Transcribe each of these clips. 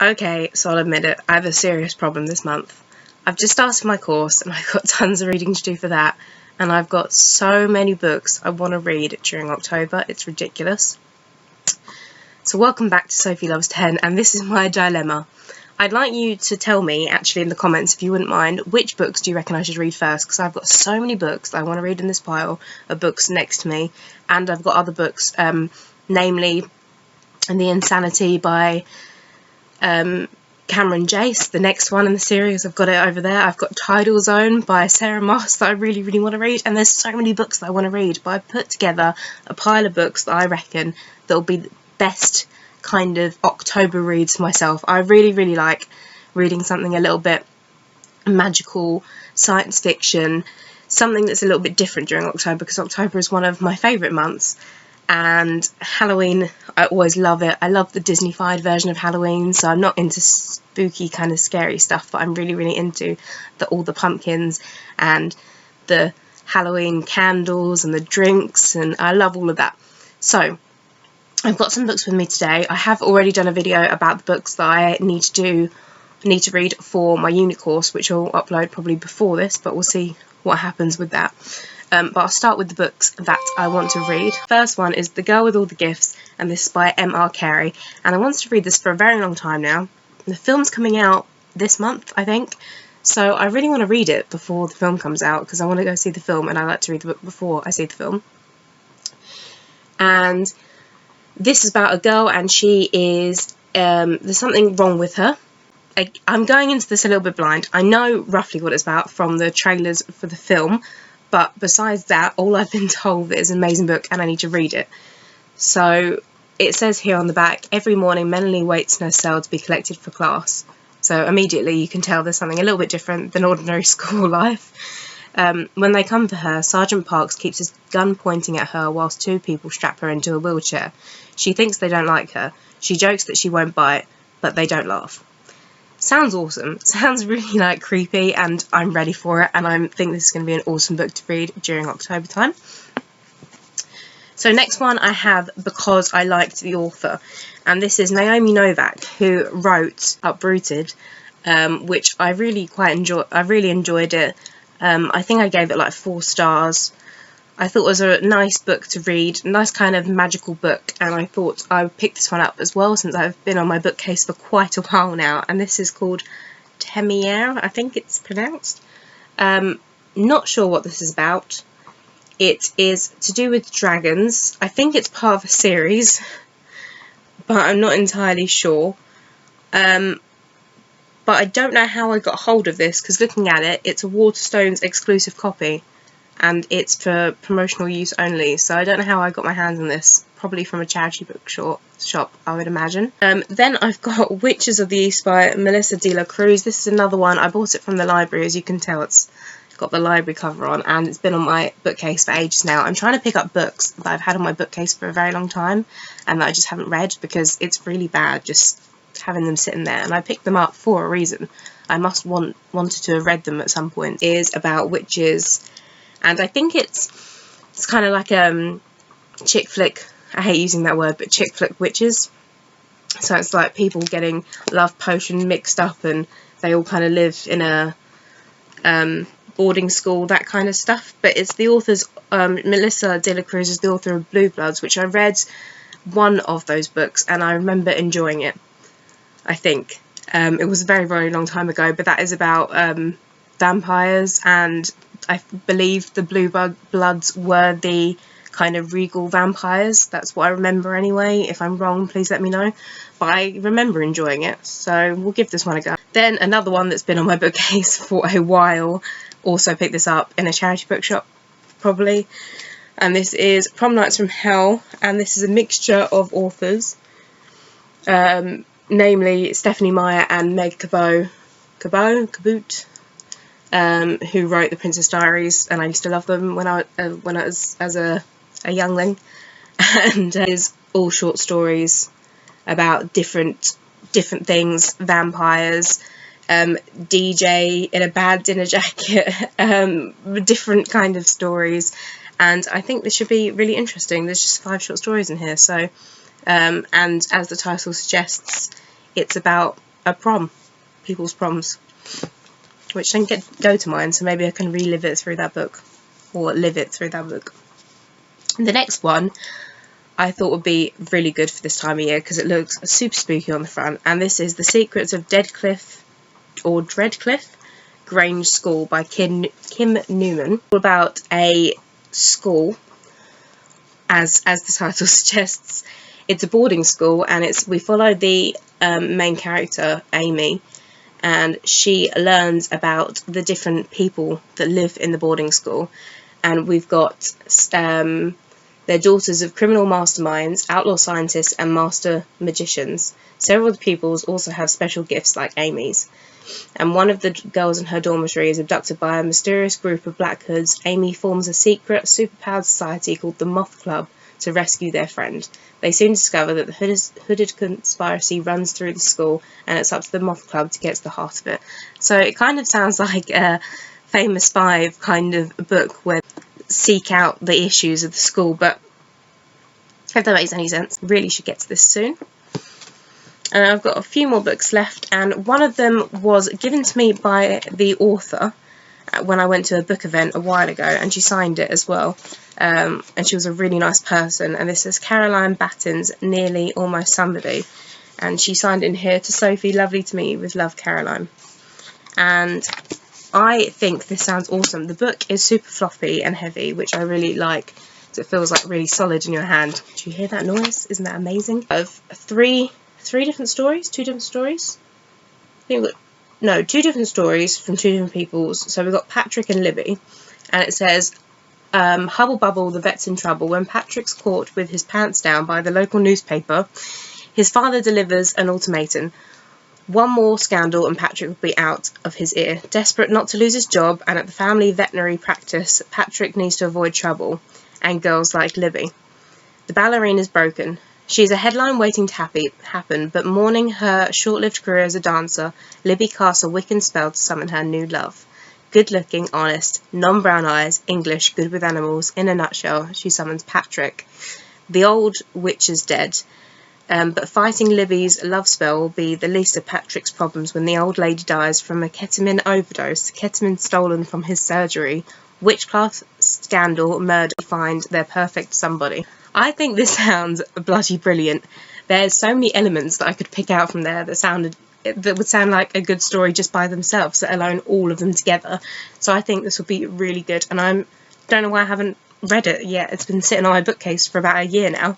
Okay, so I'll admit it, I have a serious problem this month. I've just started my course and I've got tons of reading to do for that, and I've got so many books I want to read during October, it's ridiculous. So welcome back to Sophie Loves 10, and this is my dilemma. I'd like you to tell me, actually in the comments if you wouldn't mind, which books do you reckon I should read first, because I've got so many books that I want to read in this pile of books next to me, and I've got other books, namely The Insanity by Cameron Jace, the next one in the series. I've got it over there. I've got Tidal Zone by Sarah Moss that I really want to read, and there's so many books that I want to read, but I've put together a pile of books that I reckon that'll be the best kind of October reads for myself. I really like reading something a little bit magical, science fiction, something that's a little bit different during October, because October is one of my favourite months. And Halloween, I always love it. I love the Disney-fied version of Halloween, so I'm not into spooky kind of scary stuff, but I'm really into all the pumpkins and the Halloween candles and the drinks, and I love all of that. So I've got some books with me today. I have already done a video about the books that I need to read for my uni course, which I'll upload probably before this, but we'll see what happens with that. But I'll start with the books that I want to read. First one is The Girl with All the Gifts, and this is by M.R. Carey, and I wanted to read this for a very long time now. The film's coming out this month, I think, so I really want to read it before the film comes out, because I want to go see the film, and I like to read the book before I see the film. And this is about a girl, and she is, there's something wrong with her. I'm going into this a little bit blind. I know roughly what it's about from the trailers for the film, but besides that, all I've been told is an amazing book and I need to read it. So it says here on the back, every morning Melanie waits in her cell to be collected for class. So immediately you can tell there's something a little bit different than ordinary school life. When they come for her, Sergeant Parks keeps his gun pointing at her whilst two people strap her into a wheelchair. She thinks they don't like her. She jokes that she won't bite, but they don't laugh. Sounds awesome. Sounds really creepy, and I'm ready for it, and I think this is going to be an awesome book to read during October time. So next one I have Because I Liked the Author, and this is Naomi Novak, who wrote Uprooted, which I really enjoyed it. I think I gave it 4 stars. I thought it was a nice book to read, nice kind of magical book, and I thought I would pick this one up as well, since I've been on my bookcase for quite a while now, and this is called TBR, I think it's pronounced. Not sure what this is about. It is to do with dragons. I think it's part of a series, but I'm not entirely sure. But I don't know how I got hold of this, because looking at it, it's a Waterstones exclusive copy, and it's for promotional use only, so I don't know how I got my hands on this. Probably from a charity book shop, I would imagine. Then I've got Witches of the East by Melissa de la Cruz. This is another one. I bought it from the library. As you can tell, it's got the library cover on, and it's been on my bookcase for ages now. I'm trying to pick up books that I've had on my bookcase for a very long time, and that I just haven't read, because it's really bad just having them sitting there, and I picked them up for a reason. I must wanted to have read them at some point. It is about witches, and I think it's kind of like chick flick. I hate using that word, but chick flick witches. So it's like people getting love potion mixed up, and they all kind of live in a boarding school, that kind of stuff. But it's the author's, Melissa de la Cruz is the author of Blue Bloods, which I read one of those books, and I remember enjoying it, I think. It was a very long time ago, but that is about vampires, and I believe the Blue Bloods were the kind of regal vampires. That's what I remember anyway. If I'm wrong, please let me know. But I remember enjoying it, so we'll give this one a go. Then another one that's been on my bookcase for a while, also picked this up in a charity bookshop, probably. And this is Prom Nights from Hell, and this is a mixture of authors, namely Stephanie Meyer and Meg Cabot, who wrote The Princess Diaries, and I used to love them when I was as a youngling. And it's all short stories about different things, vampires, DJ in a bad dinner jacket, different kind of stories, and I think this should be really interesting. There's just 5 short stories in here, so and as the title suggests, it's about a prom, people's proms, which didn't go to mine, so maybe I can relive it through that book, or live it through that book. The next one I thought would be really good for this time of year because it looks super spooky on the front, and this is The Secrets of Dreadcliffe Grange School by Kim Newman. About a school, as the title suggests. It's a boarding school, and we follow the main character, Amy, and she learns about the different people that live in the boarding school. And we've got they're daughters of criminal masterminds, outlaw scientists, and master magicians. Several of the pupils also have special gifts like Amy's. And one of the girls in her dormitory is abducted by a mysterious group of Black Hoods. Amy forms a secret, superpowered society called the Moth Club to rescue their friend. They soon discover that the hooded conspiracy runs through the school, and it's up to the Moth Club to get to the heart of it. So it kind of sounds like a Famous Five kind of book where seek out the issues of the school, but if that makes any sense, really should get to this soon. And I've got a few more books left, and one of them was given to me by the author when I went to a book event a while ago, and she signed it as well, and she was a really nice person. And this is Caroline Batten's Nearly Almost Somebody, and she signed in here, "To Sophie, lovely to meet you, with love, Caroline." And I think this sounds awesome. The book is super floppy and heavy, which I really like. It feels like really solid in your hand. Do you hear that noise? Isn't that amazing? Of two different stories. I think two different stories from two different peoples. So we've got Patrick and Libby, and it says, "Hubble bubble, the vet's in trouble. When Patrick's caught with his pants down by the local newspaper, his father delivers an ultimatum. One more scandal and Patrick will be out of his ear. Desperate not to lose his job, and at the family veterinary practice, Patrick needs to avoid trouble and girls like Libby. The ballerina's broken. She is a headline waiting to happen, but mourning her short-lived career as a dancer, Libby casts a Wiccan spell to summon her new love. Good-looking, honest, non-brown eyes, English, good with animals. In a nutshell, she summons Patrick. The old witch is dead, but fighting Libby's love spell will be the least of Patrick's problems when the old lady dies from a ketamine overdose, ketamine stolen from his surgery. Witchcraft, scandal, murder, find their perfect somebody." I think this sounds bloody brilliant. There's so many elements that I could pick out from there that would sound like a good story just by themselves, let alone all of them together. So I think this will be really good, and I don't know why I haven't read it yet. It's been sitting on my bookcase for about a year now.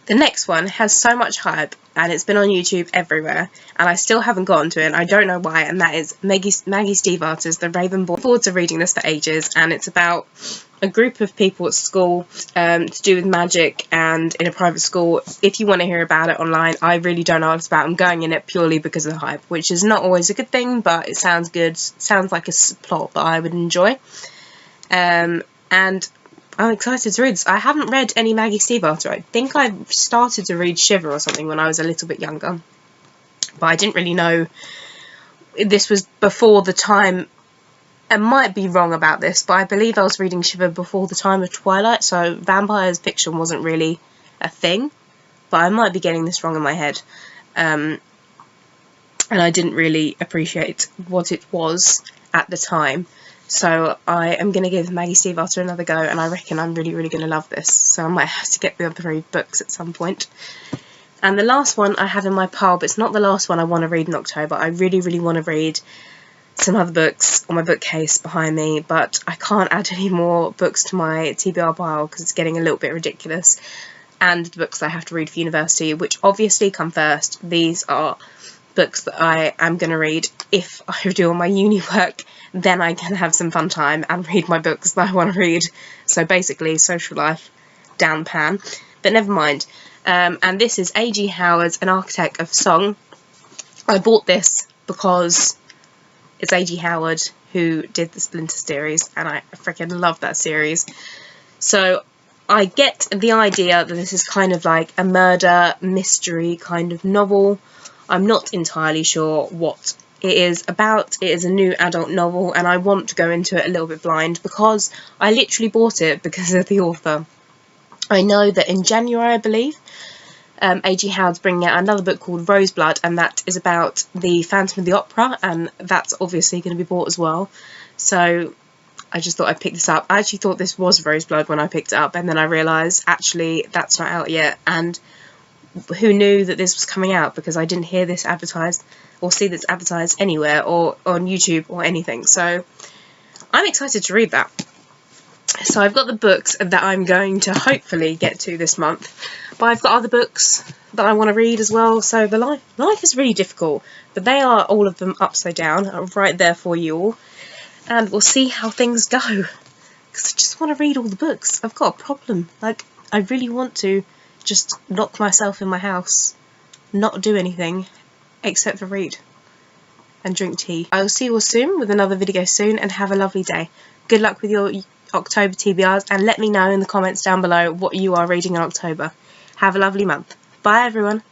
The next one has so much hype, and it's been on YouTube everywhere, and I still haven't gotten to it, and I don't know why, and that is Maggie Stiefvater's The Raven Boy. I've been forward to reading this for ages, and it's about a group of people at school to do with magic and in a private school. If you want to hear about it online, I really don't know what it's about. I'm going in it purely because of the hype, which is not always a good thing, but it sounds good. Sounds like a plot that I would enjoy. And I'm excited to read this. I haven't read any Maggie Stiefvater. I think I started to read Shiver or something when I was a little bit younger, but I didn't really know this was before the time. I might be wrong about this, but I believe I was reading Shiver before the time of Twilight, so vampires fiction wasn't really a thing, but I might be getting this wrong in my head. And I didn't really appreciate what it was at the time. So I am going to give Maggie Stiefvater another go, and I reckon I'm really, really going to love this. So I might have to get the other 3 books at some point. And the last one I have in my pile, but it's not the last one I want to read in October. I really, really want to read some other books on my bookcase behind me, but I can't add any more books to my TBR pile because it's getting a little bit ridiculous. And the books I have to read for university, which obviously come first. These are books that I am going to read if I do all my uni work. Then I can have some fun time and read my books that I want to read. So basically, social life down the pan. But never mind. And this is A.G. Howard's An Architect of Song. I bought this because it's A.G. Howard who did the Splinter series, and I freaking love that series. So I get the idea that this is kind of like a murder mystery kind of novel. I'm not entirely sure what it is about. It is a new adult novel, and I want to go into it a little bit blind because I literally bought it because of the author. I know that in January, I believe, A.G. Howe's bringing out another book called Roseblood, and that is about the Phantom of the Opera, and that's obviously going to be bought as well. So I just thought I'd pick this up. I actually thought this was Roseblood when I picked it up, and then I realised actually that's not out yet, and who knew that this was coming out, because I didn't hear this advertised or see this advertised anywhere or on YouTube or anything. So I'm excited to read that. So I've got the books that I'm going to hopefully get to this month, but I've got other books that I want to read as well. So the life is really difficult, but they are all of them upside down right there for you all, and we'll see how things go, because I just want to read all the books. I've got a problem. Like, I really want to just lock myself in my house, not do anything except for read and drink tea. I will see you all soon with another video soon, and have a lovely day. Good luck with your October TBRs, and let me know in the comments down below what you are reading in October. Have a lovely month. Bye everyone.